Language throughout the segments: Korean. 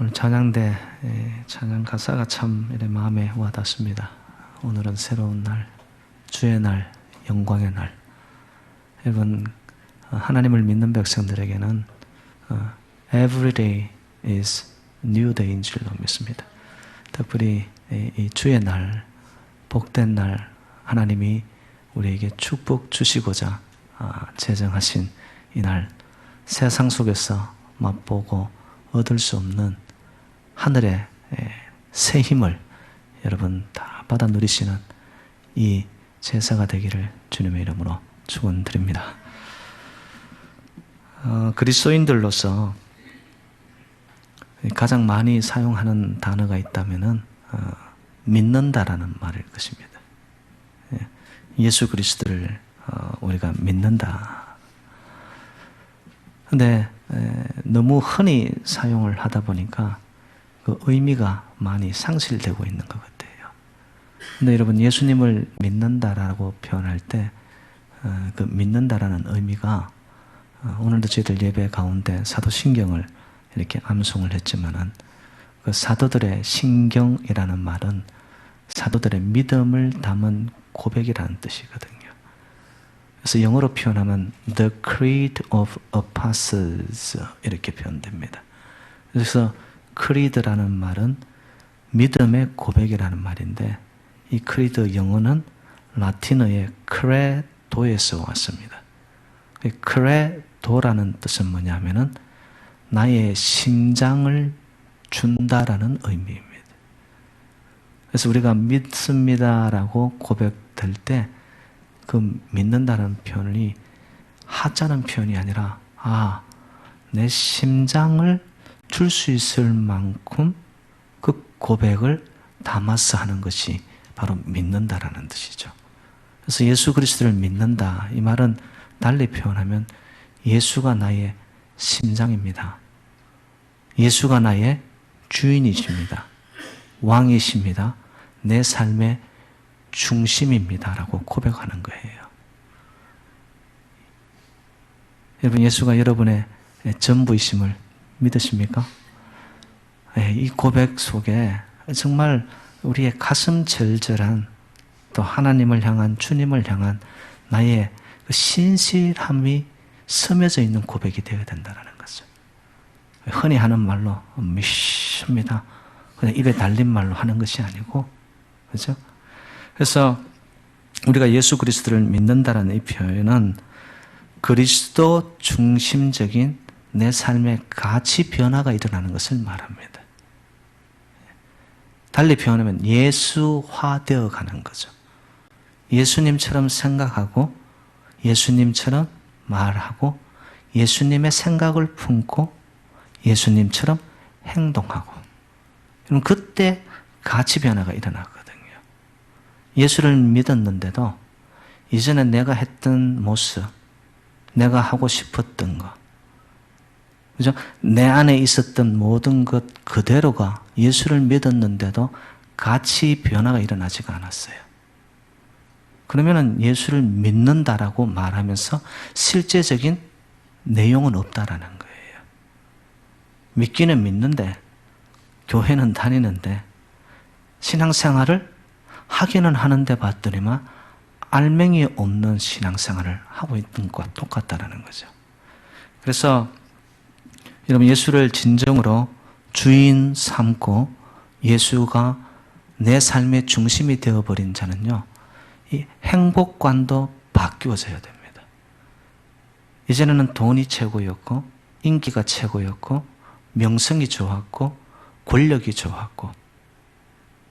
오늘 찬양 가사가 참 마음에 와닿습니다. 오늘은 새로운 날, 주의 날, 영광의 날. 여러분, 하나님을 믿는 백성들에게는 every day is new day인 줄로 믿습니다. 특별히 이 주의 날, 복된 날, 하나님이 우리에게 축복 주시고자 제정하신 이 날, 세상 속에서 맛보고 얻을 수 없는 하늘의 새 힘을 여러분 다 받아 누리시는 이 제사가 되기를 주님의 이름으로 축원드립니다. 그리스도인들로서 가장 많이 사용하는 단어가 있다면은 믿는다라는 말일 것입니다. 예수 그리스도를 우리가 믿는다. 근데 너무 흔히 사용을 하다 보니까 그 의미가 많이 상실되고 있는 것 같아요. 근데 여러분, 예수님을 믿는다라고 표현할 때 그 믿는다라는 의미가 오늘도 저희들 예배 가운데 사도신경을 이렇게 암송을 했지만은 그 사도들의 신경이라는 말은 사도들의 믿음을 담은 고백이라는 뜻이거든요. 그래서 영어로 표현하면 The Creed of Apostles 이렇게 표현됩니다. 그래서 creed라는 말은 믿음의 고백이라는 말인데 이 creed 영어는 라틴어의 credo에서 왔습니다. credo라는 뜻은 뭐냐면은 나의 심장을 준다라는 의미입니다. 그래서 우리가 믿습니다라고 고백될 때 그 믿는다는 표현이 하자는 표현이 아니라 내 심장을 줄 수 있을 만큼 그 고백을 담아서 하는 것이 바로 믿는다라는 뜻이죠. 그래서 예수 그리스도를 믿는다, 이 말은 달리 표현하면 예수가 나의 심장입니다. 예수가 나의 주인이십니다. 왕이십니다. 내 삶의 중심입니다 라고 고백하는 거예요. 여러분, 예수가 여러분의 전부이심을 믿으십니까? 이 고백 속에 정말 우리의 가슴 절절한, 또 하나님을 향한, 주님을 향한 나의 그 신실함이 스며져 있는 고백이 되어야 된다는 거죠. 흔히 하는 말로 믿습니다, 그냥 입에 달린 말로 하는 것이 아니고, 그렇죠? 그래서 우리가 예수 그리스도를 믿는다라는 이 표현은 그리스도 중심적인 내 삶의 가치 변화가 일어나는 것을 말합니다. 달리 표현하면 예수화되어 가는 거죠. 예수님처럼 생각하고 예수님처럼 말하고 예수님의 생각을 품고 예수님처럼 행동하고, 그럼 그때 가치 변화가 일어나거든요. 예수를 믿었는데도 이전에 내가 했던 모습, 내가 하고 싶었던 것, 그죠? 내 안에 있었던 모든 것 그대로가 예수를 믿었는데도 가치 변화가 일어나지가 않았어요. 그러면은 예수를 믿는다라고 말하면서 실제적인 내용은 없다라는 거예요. 믿기는 믿는데, 교회는 다니는데, 신앙생활을 하기는 하는데 봤더니만 알맹이 없는 신앙생활을 하고 있는 것과 똑같다는 거죠. 그래서 여러분, 예수를 진정으로 주인 삼고 예수가 내 삶의 중심이 되어버린 자는요, 이 행복관도 바뀌어져야 됩니다. 이전에는 돈이 최고였고 인기가 최고였고 명성이 좋았고 권력이 좋았고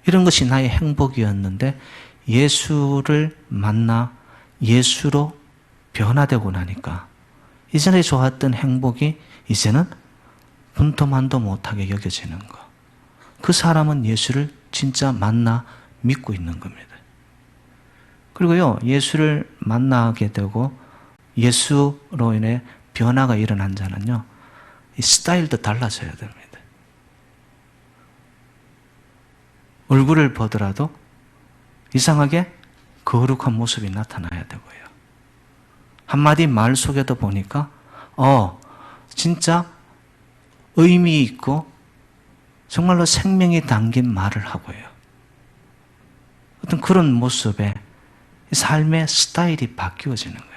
이런 것이 나의 행복이었는데 예수를 만나 예수로 변화되고 나니까 이전에 좋았던 행복이 이제는 분토만도 못하게 여겨지는 것. 그 사람은 예수를 진짜 만나 믿고 있는 겁니다. 그리고요, 예수를 만나게 되고 예수로 인해 변화가 일어난 자는요, 이 스타일도 달라져야 됩니다. 얼굴을 보더라도 이상하게 거룩한 모습이 나타나야 되고요. 한마디 말 속에도 보니까 진짜 의미 있고 정말로 생명이 담긴 말을 하고요. 어떤 그런 모습에 삶의 스타일이 바뀌어지는 거예요.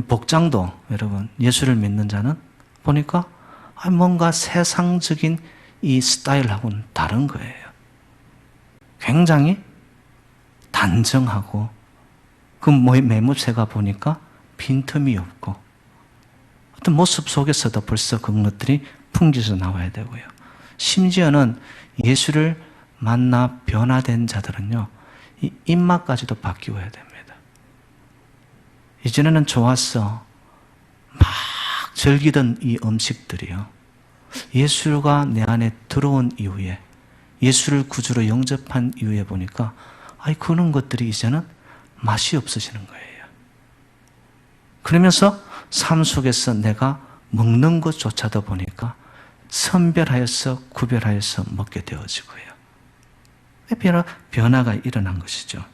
복장도 여러분, 예수를 믿는 자는 보니까 뭔가 세상적인 이 스타일하고는 다른 거예요. 굉장히 단정하고 그 매무새가 보니까 빈틈이 없고 어떤 모습 속에서도 벌써 그런 것들이 풍겨져 나와야 되고요. 심지어는 예수를 만나 변화된 자들은요, 이 입맛까지도 바뀌어야 됩니다. 이전에는 좋았어 막 즐기던 이 음식들이요, 예수가 내 안에 들어온 이후에, 예수를 구주로 영접한 이후에 보니까 그런 것들이 이제는 맛이 없어지는 거예요. 그러면서 삶 속에서 내가 먹는 것조차도 보니까 선별하여서 구별하여서 먹게 되어지고요. 변화가 일어난 것이죠.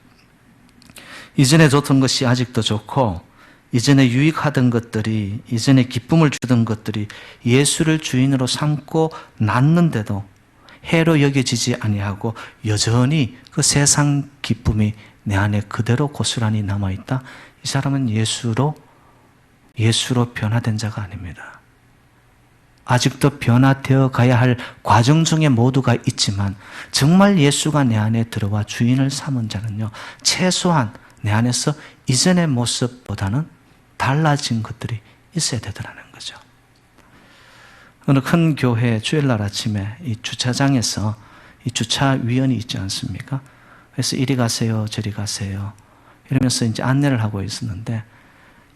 이전에 좋던 것이 아직도 좋고, 이전에 유익하던 것들이, 이전에 기쁨을 주던 것들이 예수를 주인으로 삼고 났는데도 해로 여겨지지 아니하고 여전히 그 세상 기쁨이 내 안에 그대로 고스란히 남아있다. 이 사람은 예수로 변화된 자가 아닙니다. 아직도 변화되어 가야 할 과정 중에 모두가 있지만, 정말 예수가 내 안에 들어와 주인을 삼은 자는요, 최소한 내 안에서 이전의 모습보다는 달라진 것들이 있어야 되더라는 거죠. 어느 큰 교회 주일날 아침에 이 주차장에서 이 주차위원이 있지 않습니까? 그래서 이리 가세요, 저리 가세요 이러면서 이제 안내를 하고 있었는데,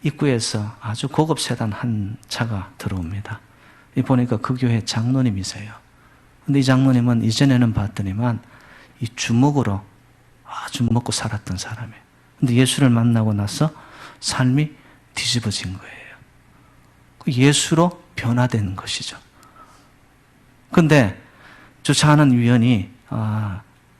입구에서 아주 고급 세단 한 차가 들어옵니다. 보니까 그 교회 장로님이세요. 근데 이 장로님은 이전에는 봤더니만 이 주먹으로 아주 먹고 살았던 사람이에요. 근데 예수를 만나고 나서 삶이 뒤집어진 거예요. 예수로 변화된 것이죠. 근데 주차하는 위원이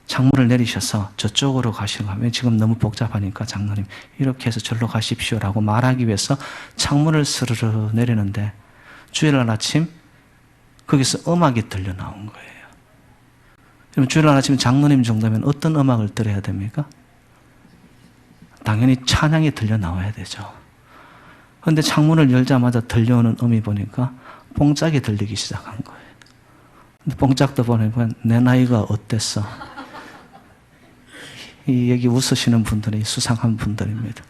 창문을 내리셔서 저쪽으로 가시라고 하면, 지금 너무 복잡하니까 장로님 이렇게 해서 절로 가십시오라고 말하기 위해서 창문을 스르르 내리는데, 주일날 아침 거기서 음악이 들려 나온 거예요. 그럼 주일날 아침 장로님 정도면 어떤 음악을 들어야 됩니까? 당연히 찬양이 들려 나와야 되죠. 그런데 창문을 열자마자 들려오는 음이 보니까 뽕짝이 들리기 시작한 거예요. 근데 뽕짝도 보니까 내 나이가 어땠어? 이 얘기 웃으시는 분들이 수상한 분들입니다.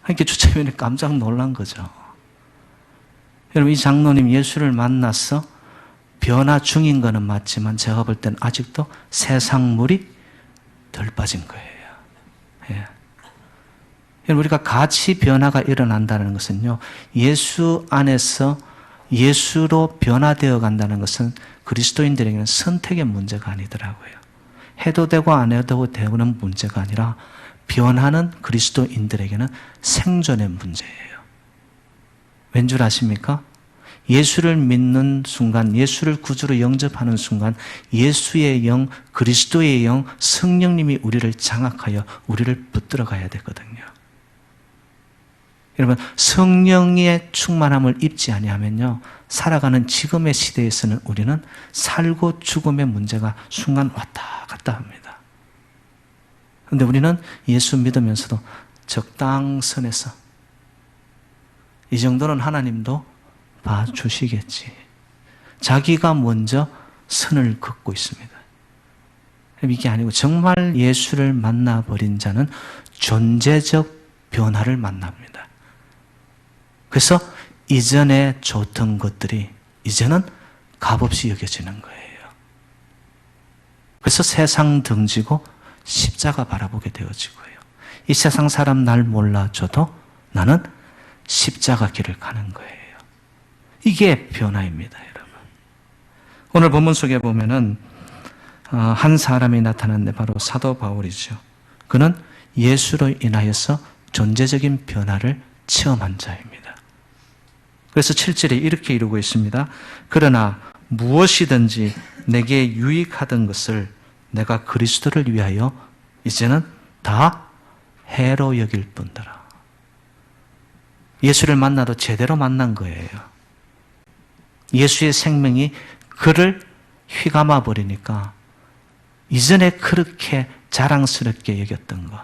이렇게 주차위원이 깜짝 놀란 거죠. 여러분, 이 장로님 예수를 만나서 변화 중인 거는 맞지만 제가 볼 때는 아직도 세상물이 덜 빠진 거예요. 예. 여러분, 우리가 같이 변화가 일어난다는 것은요, 예수 안에서 예수로 변화되어 간다는 것은 그리스도인들에게는 선택의 문제가 아니더라고요. 해도 되고 안 해도 되는 문제가 아니라 변하는 그리스도인들에게는 생존의 문제예요. 왠 줄 아십니까? 예수를 믿는 순간, 예수를 구주로 영접하는 순간 예수의 영, 그리스도의 영, 성령님이 우리를 장악하여 우리를 붙들어 가야 되거든요. 여러분, 성령의 충만함을 입지 아니하면요, 살아가는 지금의 시대에서는 우리는 살고 죽음의 문제가 순간 왔다 갔다 합니다. 그런데 우리는 예수 믿으면서도 적당선에서 이 정도는 하나님도 봐주시겠지, 자기가 먼저 선을 긋고 있습니다. 이게 아니고 정말 예수를 만나버린 자는 존재적 변화를 만납니다. 그래서 이전에 좋던 것들이 이제는 값없이 여겨지는 거예요. 그래서 세상 등지고 십자가 바라보게 되어지고요. 이 세상 사람 날 몰라줘도 나는 십자가 길을 가는 거예요. 이게 변화입니다, 여러분. 오늘 본문 속에 보면은 한 사람이 나타났는데 바로 사도 바울이죠. 그는 예수로 인하여서 존재적인 변화를 체험한 자입니다. 그래서 7절에 이렇게 이루고 있습니다. 그러나 무엇이든지 내게 유익하던 것을 내가 그리스도를 위하여 이제는 다 해로 여길 뿐더라. 예수를 만나도 제대로 만난 거예요. 예수의 생명이 그를 휘감아 버리니까 이전에 그렇게 자랑스럽게 여겼던 것.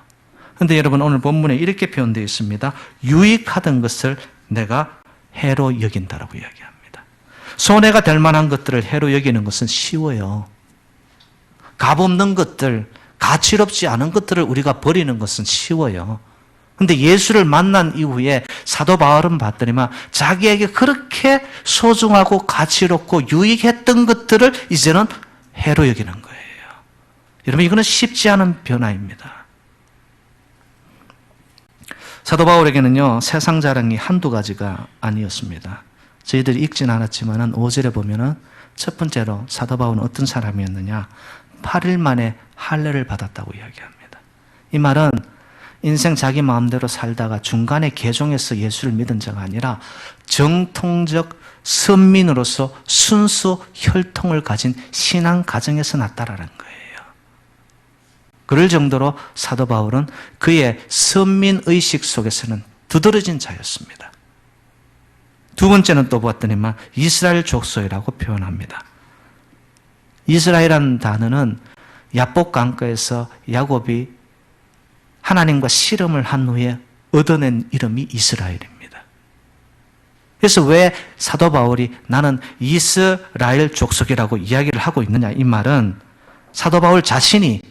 그런데 여러분 오늘 본문에 이렇게 표현되어 있습니다. 유익하던 것을 내가 해로 여긴다라고 이야기합니다. 손해가 될 만한 것들을 해로 여기는 것은 쉬워요. 값없는 것들, 가치롭지 않은 것들을 우리가 버리는 것은 쉬워요. 그런데 예수를 만난 이후에 사도 바울은 봤더니만 자기에게 그렇게 소중하고 가치롭고 유익했던 것들을 이제는 해로 여기는 거예요. 여러분 이거는 쉽지 않은 변화입니다. 사도 바울에게는요 세상 자랑이 한두 가지가 아니었습니다. 저희들이 읽진 않았지만 5절에 보면은 첫 번째로 사도 바울은 어떤 사람이었느냐, 8일 만에 할례를 받았다고 이야기합니다. 이 말은 인생 자기 마음대로 살다가 중간에 개종해서 예수를 믿은 자가 아니라 정통적 선민으로서 순수 혈통을 가진 신앙 가정에서 났다라는 거예요. 그럴 정도로 사도 바울은 그의 선민의식 속에서는 두드러진 자였습니다. 두 번째는 또 보았더니만 이스라엘 족속이라고 표현합니다. 이스라엘이라는 단어는 야복 강가에서 야곱이 하나님과 씨름을 한 후에 얻어낸 이름이 이스라엘입니다. 그래서 왜 사도 바울이 나는 이스라엘 족속이라고 이야기를 하고 있느냐, 이 말은 사도 바울 자신이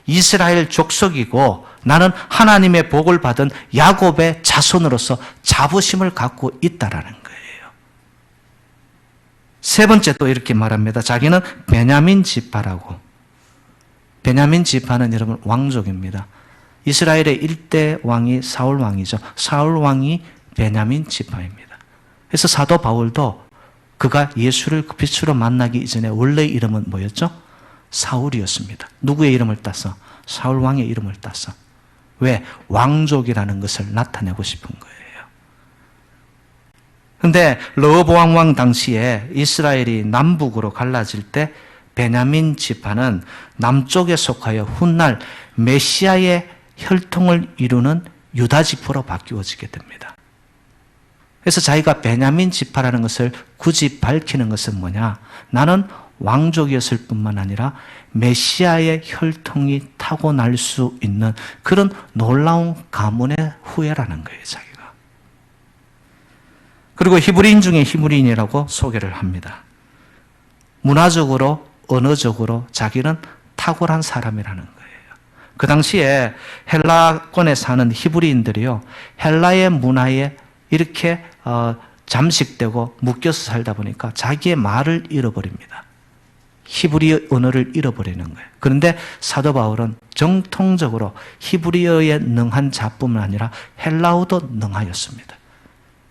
이스라엘 족속이고 나는 하나님의 복을 받은 야곱의 자손으로서 자부심을 갖고 있다라는 거예요. 세 번째 또 이렇게 말합니다. 자기는 베냐민 지파라고. 베냐민 지파는 여러분 왕족입니다. 이스라엘의 1대 왕이 사울 왕이죠. 사울 왕이 베냐민 지파입니다. 그래서 사도 바울도 그가 예수를 빛으로 만나기 이전에 원래 이름은 뭐였죠? 사울이었습니다. 누구의 이름을 따서? 사울 왕의 이름을 따서. 왜? 왕족이라는 것을 나타내고 싶은 거예요. 그런데 르호보암 왕 당시에 이스라엘이 남북으로 갈라질 때 베냐민 지파는 남쪽에 속하여 훗날 메시아의 혈통을 이루는 유다 지파로 바뀌어지게 됩니다. 그래서 자기가 베냐민 지파라는 것을 굳이 밝히는 것은 뭐냐? 나는 왕족이었을 뿐만 아니라 메시아의 혈통이 타고날 수 있는 그런 놀라운 가문의 후예라는 거예요, 자기가. 그리고 히브리인 중에 히브리인이라고 소개를 합니다. 문화적으로, 언어적으로 자기는 탁월한 사람이라는 거예요. 그 당시에 헬라권에 사는 히브리인들이요, 헬라의 문화에 이렇게 잠식되고 묶여서 살다 보니까 자기의 말을 잃어버립니다. 히브리어 언어를 잃어버리는 거예요. 그런데 사도 바울은 정통적으로 히브리어에 능한 자뿐만 아니라 헬라어도 능하였습니다.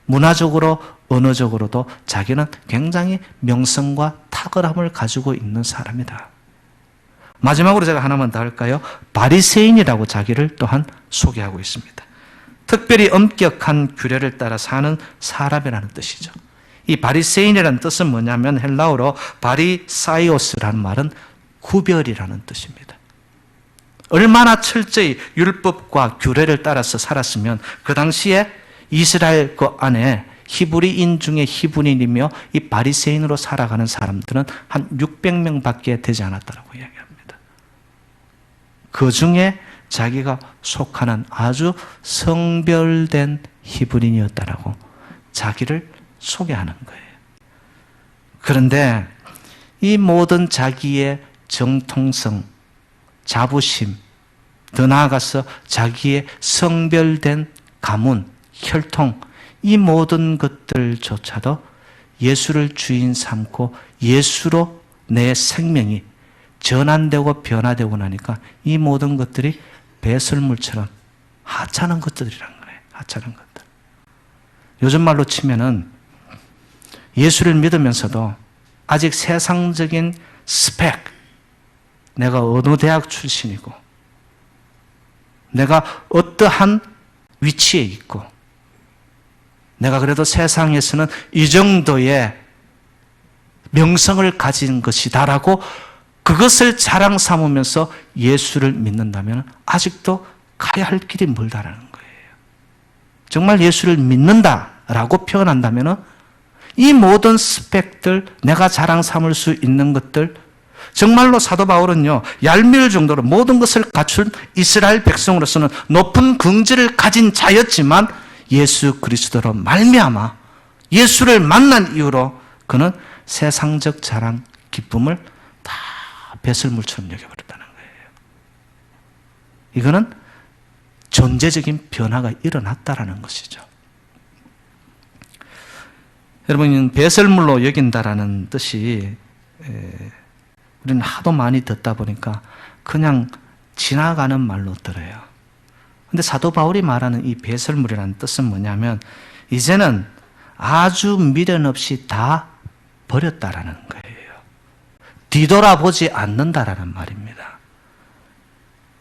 문화적으로 언어적으로도 자기는 굉장히 명성과 탁월함을 가지고 있는 사람이다. 마지막으로 제가 하나만 더 할까요? 바리새인이라고 자기를 또한 소개하고 있습니다. 특별히 엄격한 규례를 따라 사는 사람이라는 뜻이죠. 이 바리새인이라는 뜻은 뭐냐면 헬라어로 바리사이오스라는 말은 구별이라는 뜻입니다. 얼마나 철저히 율법과 규례를 따라서 살았으면 그 당시에 이스라엘 그 안에 히브리인 중에 히브리인이며 이 바리새인으로 살아가는 사람들은 한 600명밖에 되지 않았다고 이야기합니다. 그 중에 자기가 속하는 아주 성별된 히브리인이었다라고 자기를 소개하는 거예요. 그런데 이 모든 자기의 정통성, 자부심, 더 나아가서 자기의 성별된 가문, 혈통, 이 모든 것들조차도 예수를 주인 삼고 예수로 내 생명이 전환되고 변화되고 나니까 이 모든 것들이 배설물처럼 하찮은 것들이란 거예요. 하찮은 것들. 요즘 말로 치면은 예수를 믿으면서도 아직 세상적인 스펙, 내가 어느 대학 출신이고 내가 어떠한 위치에 있고 내가 그래도 세상에서는 이 정도의 명성을 가진 것이다라고 그것을 자랑 삼으면서 예수를 믿는다면 아직도 가야 할 길이 멀다라는 거예요. 정말 예수를 믿는다라고 표현한다면 이 모든 스펙들, 내가 자랑 삼을 수 있는 것들, 정말로 사도 바울은요, 얄미울 정도로 모든 것을 갖춘 이스라엘 백성으로서는 높은 긍지를 가진 자였지만 예수 그리스도로 말미암아 예수를 만난 이후로 그는 세상적 자랑, 기쁨을 다 배설물처럼 여겨버렸다는 거예요. 이거는 존재적인 변화가 일어났다라는 것이죠. 여러분, 배설물로 여긴다라는 뜻이 우리는 하도 많이 듣다 보니까 그냥 지나가는 말로 들어요. 근데 사도 바울이 말하는 이 배설물이라는 뜻은 뭐냐면 이제는 아주 미련 없이 다 버렸다라는 거예요. 뒤돌아보지 않는다라는 말입니다.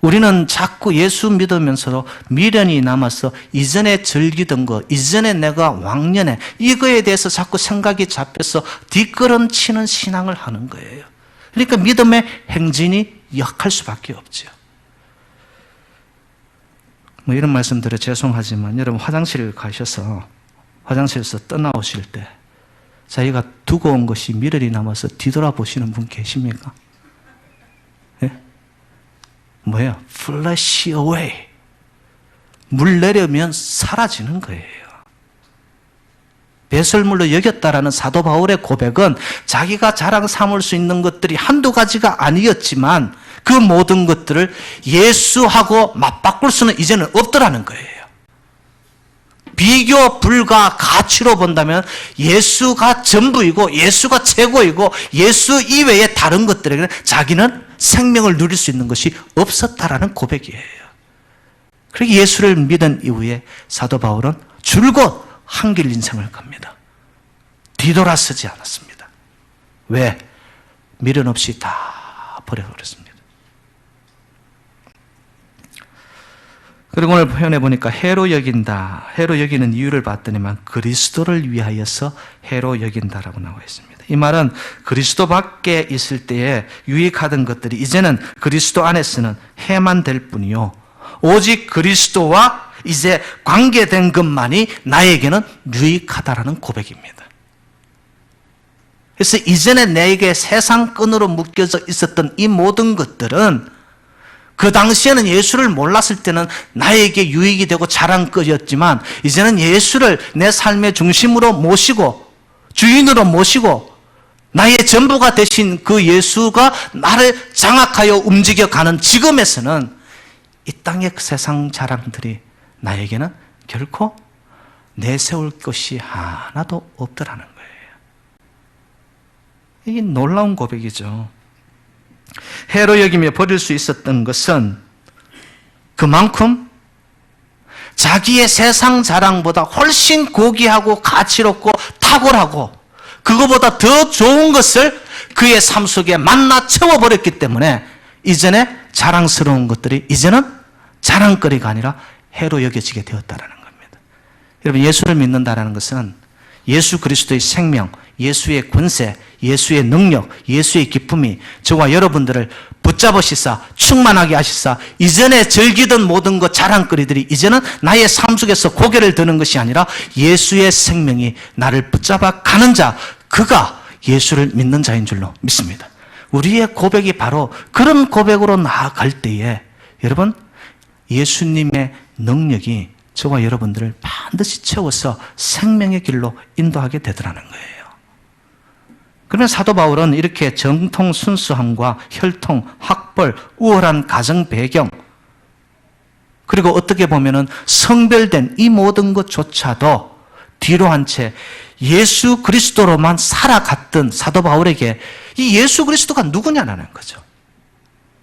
우리는 자꾸 예수 믿으면서도 미련이 남아서 이전에 즐기던 것, 이전에 내가 왕년에 이거에 대해서 자꾸 생각이 잡혀서 뒷걸음치는 신앙을 하는 거예요. 그러니까 믿음의 행진이 약할 수밖에 없죠. 뭐 이런 말씀 드려 죄송하지만 여러분 화장실 가셔서 화장실에서 떠나오실 때 자기가 두고 온 것이 미련이 남아서 뒤돌아보시는 분 계십니까? 예? 뭐예요? Flash away. 물 내려면 사라지는 거예요. 배설물로 여겼다라는 사도 바울의 고백은 자기가 자랑 삼을 수 있는 것들이 한두 가지가 아니었지만 그 모든 것들을 예수하고 맞바꿀 수는 이제는 없더라는 거예요. 비교 불가 가치로 본다면 예수가 전부이고 예수가 최고이고 예수 이외의 다른 것들에게는 자기는 생명을 누릴 수 있는 것이 없었다라는 고백이에요. 그렇게 예수를 믿은 이후에 사도 바울은 줄곧 한길 인생을 갑니다. 뒤돌아서지 않았습니다. 왜? 미련 없이 다 버려버렸습니다. 그리고 오늘 표현해 보니까 해로 여긴다. 해로 여기는 이유를 봤더니만 그리스도를 위하여서 해로 여긴다라고 나와 있습니다. 이 말은 그리스도 밖에 있을 때에 유익하던 것들이 이제는 그리스도 안에서는 해만 될 뿐이요. 오직 그리스도와 이제 관계된 것만이 나에게는 유익하다라는 고백입니다. 그래서 이전에 내게 세상 끈으로 묶여져 있었던 이 모든 것들은 그 당시에는 예수를 몰랐을 때는 나에게 유익이 되고 자랑거리였지만 이제는 예수를 내 삶의 중심으로 모시고 주인으로 모시고 나의 전부가 되신 그 예수가 나를 장악하여 움직여가는 지금에서는 이 땅의 세상 자랑들이 나에게는 결코 내세울 것이 하나도 없더라는 거예요. 이게 놀라운 고백이죠. 해로 여기며 버릴 수 있었던 것은 그만큼 자기의 세상 자랑보다 훨씬 고귀하고 가치롭고 탁월하고 그거보다 더 좋은 것을 그의 삶 속에 만나 채워버렸기 때문에 이전에 자랑스러운 것들이 이제는 자랑거리가 아니라 해로 여겨지게 되었다는 겁니다. 여러분, 예수를 믿는다는 것은 예수 그리스도의 생명, 예수의 권세, 예수의 능력, 예수의 기쁨이 저와 여러분들을 붙잡으시사 충만하게 하시사 이전에 즐기던 모든 것 자랑거리들이 이제는 나의 삶 속에서 고개를 드는 것이 아니라 예수의 생명이 나를 붙잡아 가는 자, 그가 예수를 믿는 자인 줄로 믿습니다. 우리의 고백이 바로 그런 고백으로 나아갈 때에 여러분, 예수님의 능력이 저와 여러분들을 반드시 채워서 생명의 길로 인도하게 되더라는 거예요. 그러면 사도 바울은 이렇게 정통 순수함과 혈통, 학벌, 우월한 가정 배경, 그리고 어떻게 보면은 성별된 이 모든 것조차도 뒤로 한 채 예수 그리스도로만 살아갔던 사도 바울에게 이 예수 그리스도가 누구냐라는 거죠.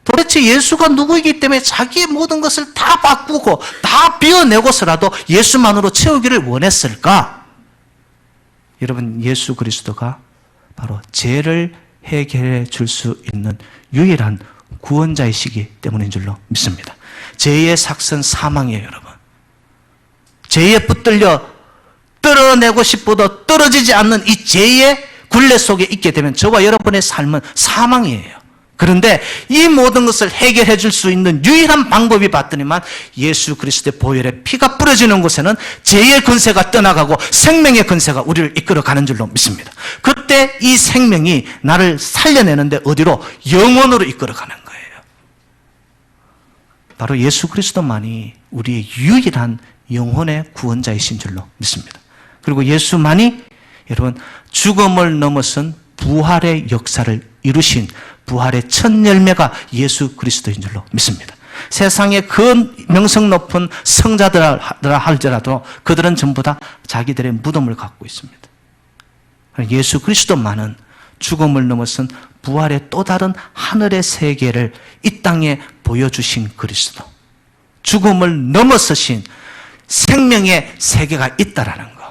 도대체 예수가 누구이기 때문에 자기의 모든 것을 다 바꾸고 다 비워내고서라도 예수만으로 채우기를 원했을까? 여러분, 예수 그리스도가 바로 죄를 해결해 줄 수 있는 유일한 구원자이시기 때문인 줄로 믿습니다. 죄의 삭선 사망이에요, 여러분. 죄에 붙들려 떨어내고 싶어도 떨어지지 않는 이 죄의 굴레 속에 있게 되면 저와 여러분의 삶은 사망이에요. 그런데 이 모든 것을 해결해 줄 수 있는 유일한 방법이 봤더니만 예수 그리스도의 보혈의 피가 뿌려지는 곳에는 죄의 권세가 떠나가고 생명의 권세가 우리를 이끌어가는 줄로 믿습니다. 그때 이 생명이 나를 살려내는데 어디로? 영혼으로 이끌어가는 거예요. 바로 예수 그리스도만이 우리의 유일한 영혼의 구원자이신 줄로 믿습니다. 그리고 예수만이 여러분 죽음을 넘어선 부활의 역사를 이루신 부활의 첫 열매가 예수 그리스도인 줄로 믿습니다. 세상에 그 명성 높은 성자들아 할지라도 그들은 전부 다 자기들의 무덤을 갖고 있습니다. 예수 그리스도만은 죽음을 넘어선 부활의 또 다른 하늘의 세계를 이 땅에 보여주신 그리스도, 죽음을 넘어서신 생명의 세계가 있다라는 것,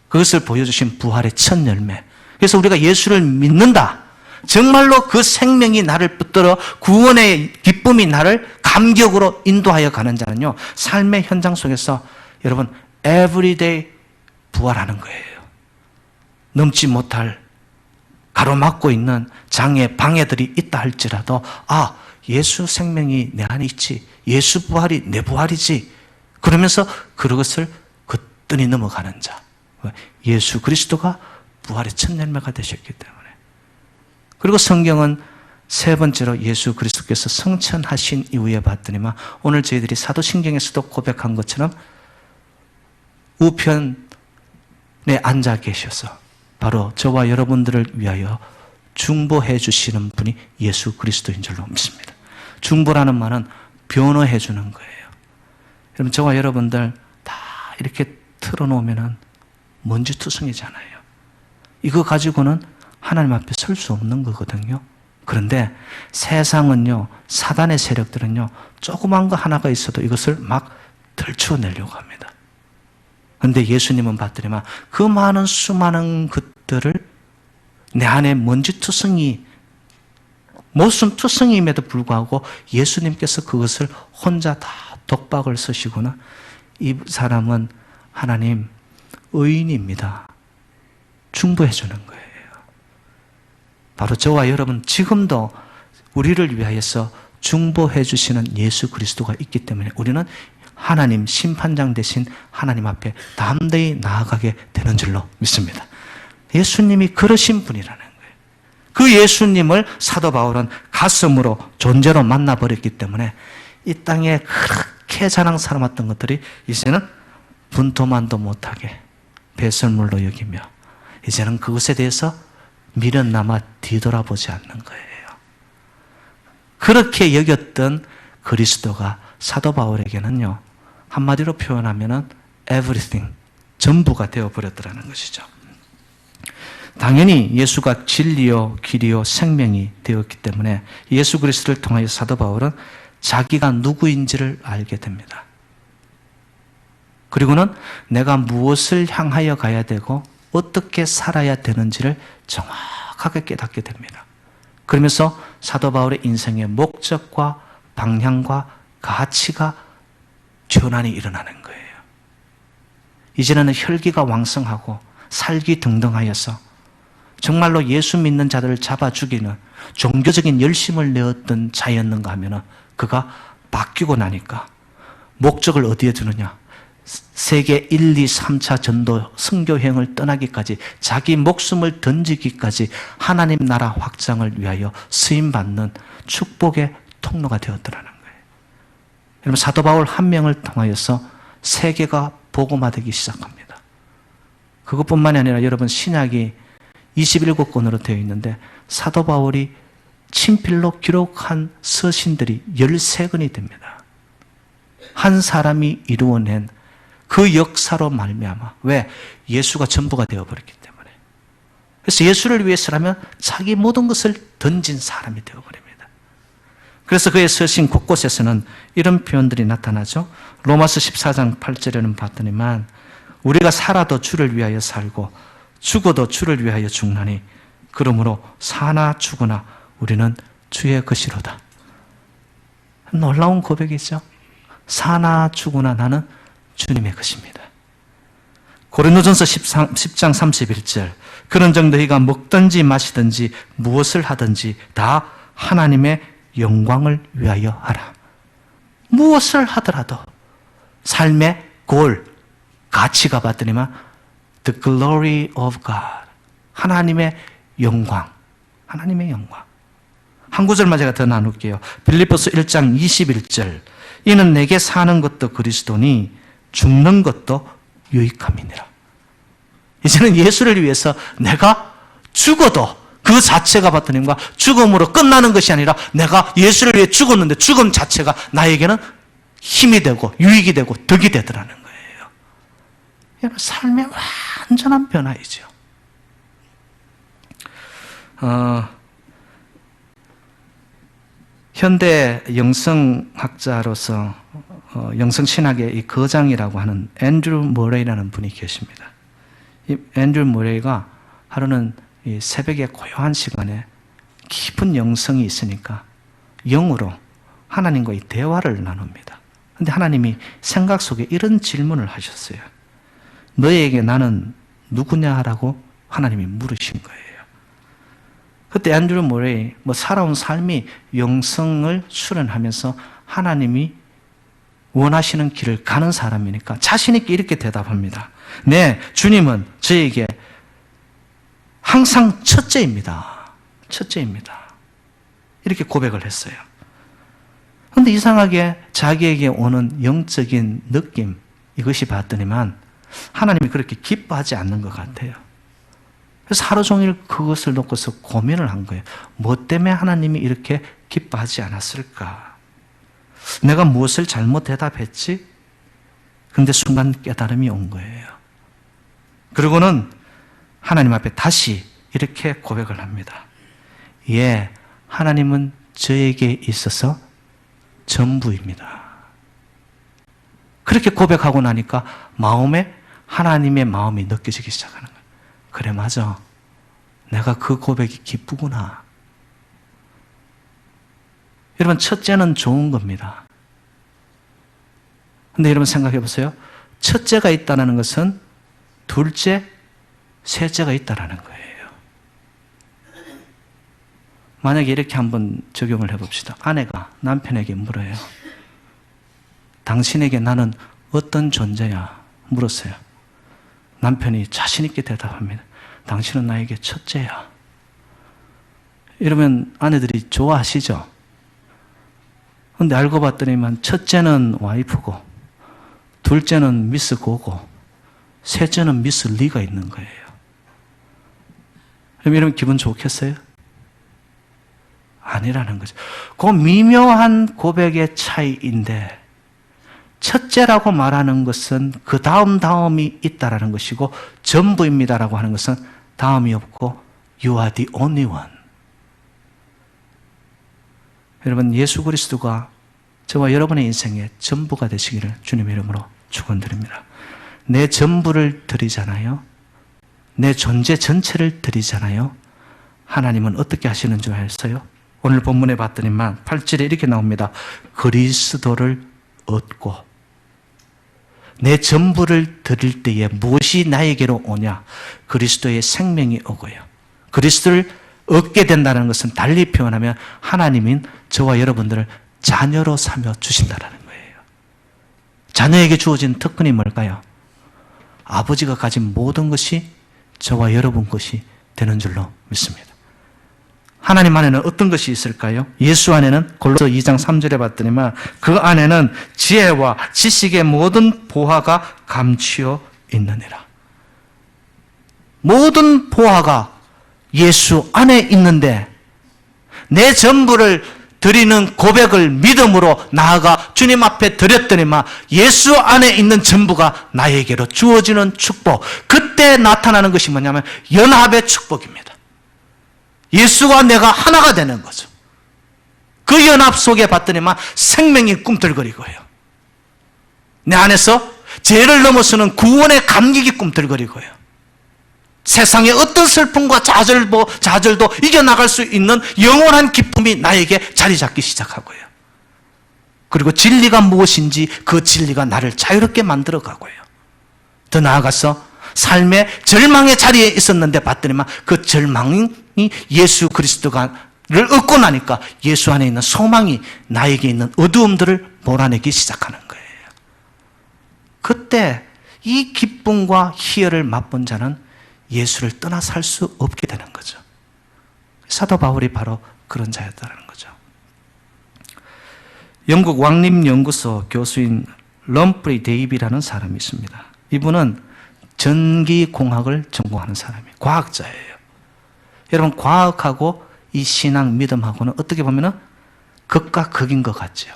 그것을 보여주신 부활의 첫 열매. 그래서 우리가 예수를 믿는다, 정말로 그 생명이 나를 붙들어 구원의 기쁨이 나를 감격으로 인도하여 가는 자는요, 삶의 현장 속에서 여러분 everyday 부활하는 거예요. 넘지 못할 가로막고 있는 장애, 방해들이 있다 할지라도 예수 생명이 내 안에 있지, 예수 부활이 내 부활이지, 그러면서 그것을 거뜬히 넘어가는 자, 예수 그리스도가 부활의 첫 열매가 되셨기 때문에. 그리고 성경은 세 번째로 예수 그리스도께서 성천하신 이후에 봤더니만 오늘 저희들이 사도신경에서도 고백한 것처럼 우편에 앉아 계셔서 바로 저와 여러분들을 위하여 중보해 주시는 분이 예수 그리스도인 줄로 믿습니다. 중보라는 말은 변호해 주는 거예요. 여러분 저와 여러분들 다 이렇게 틀어놓으면 먼지투성이잖아요. 이거 가지고는 하나님 앞에 설 수 없는 거거든요. 그런데 세상은요, 사단의 세력들은요, 조그만 거 하나가 있어도 이것을 막 들추어내려고 합니다. 그런데 예수님은 봤더니만 그 많은 수많은 것들을 내 안에 먼지투성이, 모순투성이임에도 불구하고 예수님께서 그것을 혼자 다 독박을 쓰시거나 이 사람은 하나님 의인입니다, 중보해 주는 거예요. 바로 저와 여러분 지금도 우리를 위하여서 중보해 주시는 예수 그리스도가 있기 때문에 우리는 하나님 심판장 대신 하나님 앞에 담대히 나아가게 되는 줄로 믿습니다. 예수님이 그러신 분이라는 거예요. 그 예수님을 사도 바울은 가슴으로 존재로 만나버렸기 때문에 이 땅에 그렇게 자랑 삼았던 것들이 이제는 분토만도 못하게 배설물로 여기며 이제는 그것에 대해서 미련남아 뒤돌아보지 않는 거예요. 그렇게 여겼던 그리스도가 사도 바울에게는요, 한마디로 표현하면은 everything, 전부가 되어버렸더라는 것이죠. 당연히 예수가 진리요 길이요 생명이 되었기 때문에 예수 그리스도를 통하여 사도 바울은 자기가 누구인지를 알게 됩니다. 그리고는 내가 무엇을 향하여 가야 되고 어떻게 살아야 되는지를 정확하게 깨닫게 됩니다. 그러면서 사도 바울의 인생의 목적과 방향과 가치가 전환이 일어나는 거예요. 이제는 혈기가 왕성하고 살기 등등하여서 정말로 예수 믿는 자들을 잡아 죽이는 종교적인 열심을 내었던 자였는가 하면 그가 바뀌고 나니까 목적을 어디에 두느냐? 세계 1, 2, 3차 전도 선교행을 떠나기까지 자기 목숨을 던지기까지 하나님 나라 확장을 위하여 쓰임받는 축복의 통로가 되었더라는 거예요. 여러분 사도 바울 한 명을 통하여서 세계가 복음화되기 시작합니다. 그것뿐만이 아니라 여러분 신약이 27권으로 되어 있는데 사도 바울이 친필로 기록한 서신들이 13권이 됩니다. 한 사람이 이루어낸 그 역사로 말미암아. 왜? 예수가 전부가 되어버렸기 때문에. 그래서 예수를 위해서라면 자기 모든 것을 던진 사람이 되어버립니다. 그래서 그의 서신 곳곳에서는 이런 표현들이 나타나죠. 로마서 14장 8절에는 봤더니만 우리가 살아도 주를 위하여 살고 죽어도 주를 위하여 죽나니 그러므로 사나 죽으나 우리는 주의 것이로다. 놀라운 고백이죠. 사나 죽으나 나는 주님의 것입니다. 고린도전서 10장 31절 그런즉 너희가 먹든지 마시든지 무엇을 하든지 다 하나님의 영광을 위하여 하라. 무엇을 하더라도 삶의 골, 가치가 봤더니만 The glory of God. 하나님의 영광. 하나님의 영광. 한 구절만 제가 더 나눌게요. 빌립보서 1장 21절. 이는 내게 사는 것도 그리스도니 죽는 것도 유익함이니라. 이제는 예수를 위해서 내가 죽어도 그 자체가 봤더니만 죽음으로 끝나는 것이 아니라 내가 예수를 위해 죽었는데 죽음 자체가 나에게는 힘이 되고 유익이 되고 덕이 되더라는 거예요. 여러분, 삶의 완전한 변화이죠. 현대 영성학자로서 영성신학의 이 거장이라고 하는 앤드류 머레이라는 분이 계십니다. 이 앤드류 머레이가 하루는 이 새벽에 고요한 시간에 깊은 영성이 있으니까 영으로 하나님과의 대화를 나눕니다. 그런데 하나님이 생각 속에 이런 질문을 하셨어요. 너에게 나는 누구냐라고 하나님이 물으신 거예요. 그때 앤드류 머레이 살아온 삶이 영성을 수련하면서 하나님이 원하시는 길을 가는 사람이니까 자신 있게 이렇게 대답합니다. 네, 주님은 저에게 항상 첫째입니다. 첫째입니다. 이렇게 고백을 했어요. 그런데 이상하게 자기에게 오는 영적인 느낌, 이것이 봤더니만 하나님이 그렇게 기뻐하지 않는 것 같아요. 그래서 하루 종일 그것을 놓고서 고민을 한 거예요. 뭐 때문에 하나님이 이렇게 기뻐하지 않았을까? 내가 무엇을 잘못 대답했지? 근데 순간 깨달음이 온 거예요. 그리고는 하나님 앞에 다시 이렇게 고백을 합니다. 예, 하나님은 저에게 있어서 전부입니다. 그렇게 고백하고 나니까 마음에 하나님의 마음이 느껴지기 시작하는 거예요. 그래, 맞아. 내가 그 고백이 기쁘구나. 여러분, 첫째는 좋은 겁니다. 근데 여러분 생각해 보세요. 첫째가 있다는 것은 둘째, 셋째가 있다는 거예요. 만약에 이렇게 한번 적용을 해봅시다. 아내가 남편에게 물어요. 당신에게 나는 어떤 존재야? 물었어요. 남편이 자신 있게 대답합니다. 당신은 나에게 첫째야. 이러면 아내들이 좋아하시죠? 근데 알고 봤더니만 첫째는 와이프고, 둘째는 미스 고고, 셋째는 미스 리가 있는 거예요. 그럼 여러분 기분 좋겠어요? 아니라는 거죠. 그 미묘한 고백의 차이인데, 첫째라고 말하는 것은 그 다음이 있다라는 것이고, 전부입니다라고 하는 것은 다음이 없고 You are the only one. 여러분, 예수 그리스도가 저와 여러분의 인생의 전부가 되시기를 주님의 이름으로 축원드립니다. 내 전부를 드리잖아요. 내 존재 전체를 드리잖아요. 하나님은 어떻게 하시는 줄 아세요? 오늘 본문에 봤더니만 8절에 이렇게 나옵니다. 그리스도를 얻고, 내 전부를 드릴 때에 무엇이 나에게로 오냐? 그리스도의 생명이 오고요. 그리스도를 얻게 된다는 것은 달리 표현하면 하나님인 저와 여러분들을 자녀로 삼여 주신다는 거예요. 자녀에게 주어진 특권이 뭘까요? 아버지가 가진 모든 것이 저와 여러분 것이 되는 줄로 믿습니다. 하나님 안에는 어떤 것이 있을까요? 예수 안에는 골로새 2장 3절에 봤더니만 그 안에는 지혜와 지식의 모든 보화가 감추어 있느니라. 모든 보화가 예수 안에 있는데 내 전부를 드리는 고백을 믿음으로 나아가 주님 앞에 드렸더니만 예수 안에 있는 전부가 나에게로 주어지는 축복. 그때 나타나는 것이 뭐냐면 연합의 축복입니다. 예수와 내가 하나가 되는 거죠. 그 연합 속에 봤더니만 생명이 꿈틀거리고 해요. 내 안에서 죄를 넘어서는 구원의 감격이 꿈틀거리고 해요. 세상의 어떤 슬픔과 좌절도 이겨나갈 수 있는 영원한 기쁨이 나에게 자리 잡기 시작하고요. 그리고 진리가 무엇인지 그 진리가 나를 자유롭게 만들어 가고요. 더 나아가서 삶의 절망의 자리에 있었는데 봤더니만 그 절망이 예수 그리스도가 얻고 나니까 예수 안에 있는 소망이 나에게 있는 어두움들을 몰아내기 시작하는 거예요. 그때 이 기쁨과 희열을 맛본 자는 예수를 떠나 살 수 없게 되는 거죠. 사도 바울이 바로 그런 자였다는 거죠. 영국 왕립연구소 교수인 럼프리 데이비라는 사람이 있습니다. 이분은 전기공학을 전공하는 사람이에요. 과학자예요. 여러분, 과학하고 이 신앙, 믿음하고는 어떻게 보면 극과 극인 것 같죠.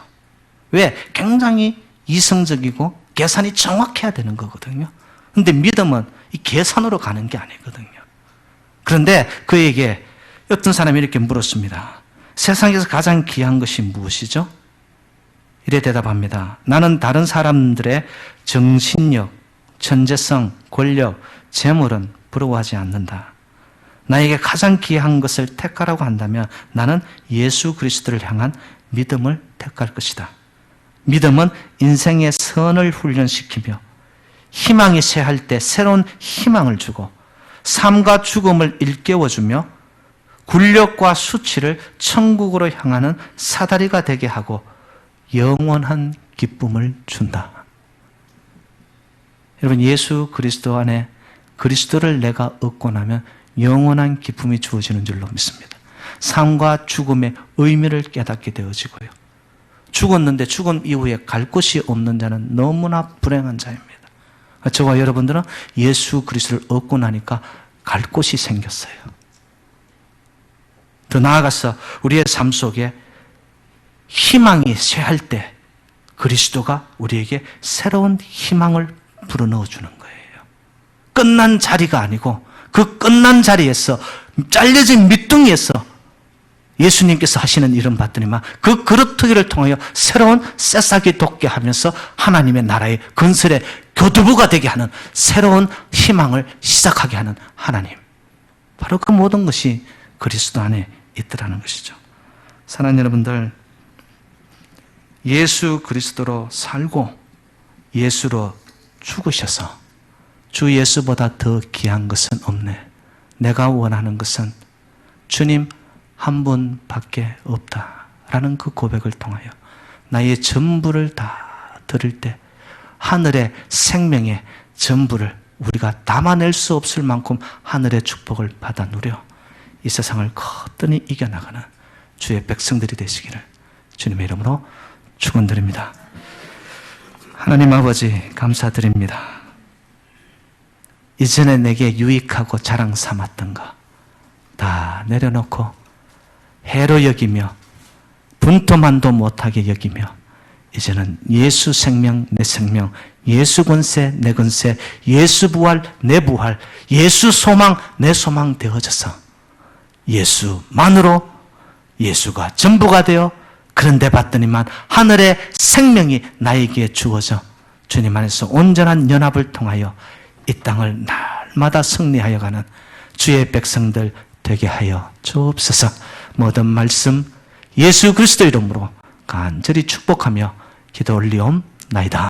왜? 굉장히 이성적이고 계산이 정확해야 되는 거거든요. 그런데 믿음은 이 계산으로 가는 게 아니거든요. 그런데 그에게 어떤 사람이 이렇게 물었습니다. 세상에서 가장 귀한 것이 무엇이죠? 이래 대답합니다. 나는 다른 사람들의 정신력, 천재성, 권력, 재물은 부러워하지 않는다. 나에게 가장 귀한 것을 택하라고 한다면 나는 예수 그리스도를 향한 믿음을 택할 것이다. 믿음은 인생의 선을 훈련시키며 희망이 쇠할 때 새로운 희망을 주고 삶과 죽음을 일깨워주며 굴욕과 수치를 천국으로 향하는 사다리가 되게 하고 영원한 기쁨을 준다. 여러분, 예수 그리스도 안에 그리스도를 내가 얻고 나면 영원한 기쁨이 주어지는 줄로 믿습니다. 삶과 죽음의 의미를 깨닫게 되어지고요. 죽었는데 죽음 이후에 갈 곳이 없는 자는 너무나 불행한 자입니다. 저와 여러분들은 예수 그리스도를 얻고 나니까 갈 곳이 생겼어요. 더 나아가서 우리의 삶 속에 희망이 쇠할 때 그리스도가 우리에게 새로운 희망을 불어넣어 주는 거예요. 끝난 자리가 아니고 그 끝난 자리에서 잘려진 밑둥이에서 예수님께서 하시는 일은 봤더니만 그 그릇뜨기를 통하여 새로운 새싹이 돋게 하면서 하나님의 나라의 건설의 교두보가 되게 하는 새로운 희망을 시작하게 하는 하나님. 바로 그 모든 것이 그리스도 안에 있더라는 것이죠. 사랑하는 여러분들, 예수 그리스도로 살고 예수로 죽으셔서 주 예수보다 더 귀한 것은 없네. 내가 원하는 것은 주님 한 분밖에 없다라는 그 고백을 통하여 나의 전부를 다 드릴 때 하늘의 생명의 전부를 우리가 담아낼 수 없을 만큼 하늘의 축복을 받아 누려 이 세상을 거뜬히 이겨나가는 주의 백성들이 되시기를 주님의 이름으로 축원드립니다. 하나님 아버지, 감사드립니다. 이전에 내게 유익하고 자랑 삼았던 거 다 내려놓고 해로 여기며 분토만도 못하게 여기며 이제는 예수 생명 내 생명, 예수 권세 내 권세, 예수 부활 내 부활, 예수 소망 내 소망 되어져서 예수만으로 예수가 전부가 되어 그런데 봤더니만 하늘의 생명이 나에게 주어져 주님 안에서 온전한 연합을 통하여 이 땅을 날마다 승리하여 가는 주의 백성들 되게 하여 주옵소서. 모든 말씀 예수 그리스도 이름으로 간절히 축복하며 기도 올리옵나이다.